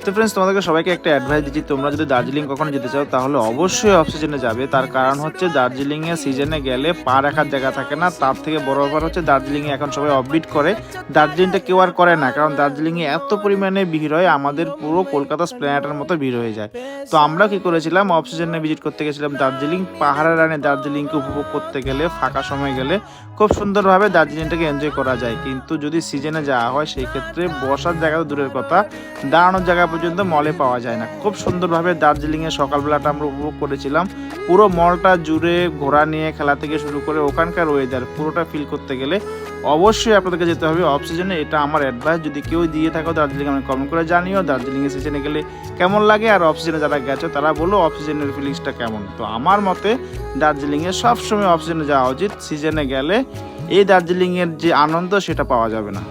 তো ফ্রেন্ডস, তোমাদেরকে সবাইকে একটা অ্যাডভাইস দিচ্ছি, তোমরা যদি দার্জিলিং কখনো যেতে চাও তাহলে অবশ্যই অফ সিজনে যাবে। তার কারণ হচ্ছে দার্জিলিংয়ে সিজনে গেলে পা রাখার জায়গা থাকে না। তার থেকে বড় ব্যাপার হচ্ছে দার্জিলিংয়ে এখন সবাই অফবিট করে, দার্জিলিংটা কেউ আর করে না, কারণ দার্জিলিংয়ে এত পরিমাণে ভিড় হয়, আমাদের পুরো কলকাতা স্প্ল্যানেটের মতো ভিড় হয়ে যায়। তো আমরা কি করেছিলাম, অফ সিজনে ভিজিট করতে গেছিলাম দার্জিলিং। পাহাড়ের রানে দার্জিলিংকে উপভোগ করতে গেলে, ফাঁকা সময় গেলে খুব সুন্দরভাবে দার্জিলিংটাকে এনজয় করা যায়। কিন্তু যদি সিজনে যাওয়া হয় সেই ক্ষেত্রে বসার জায়গা তো দূরের কথা, দাঁড়ানোর জায়গা পর্যন্ত মলে পাওয়া যায় না। খুব সুন্দরভাবে দার্জিলিংয়ে সকালবেলাটা আমরা উপভোগ করেছিলাম। পুরো মলটা জুড়ে ঘোরা নিয়ে খেলা থেকে শুরু করে ওখানকার ওয়েদার পুরোটা ফিল করতে গেলে অবশ্যই আপনাদেরকে যেতে হবে অফ সিজনে। এটা আমার অ্যাডভাইস। যদি কেউ দিয়ে থাকো দার্জিলিং, আমি কমেন্ট করে জানিও দার্জিলিংয়ের সিজনে গেলে কেমন লাগে, আর অফ সিজনে যারা গেছো তারা বলো অফ সিজনের ফিলিংসটা কেমন। তো আমার মতে দার্জিলিংয়ে সবসময় অফ সিজনে যাওয়া উচিত। সিজনে গেলে এই দার্জিলিংয়ের যে আনন্দ সেটা পাওয়া যাবে না।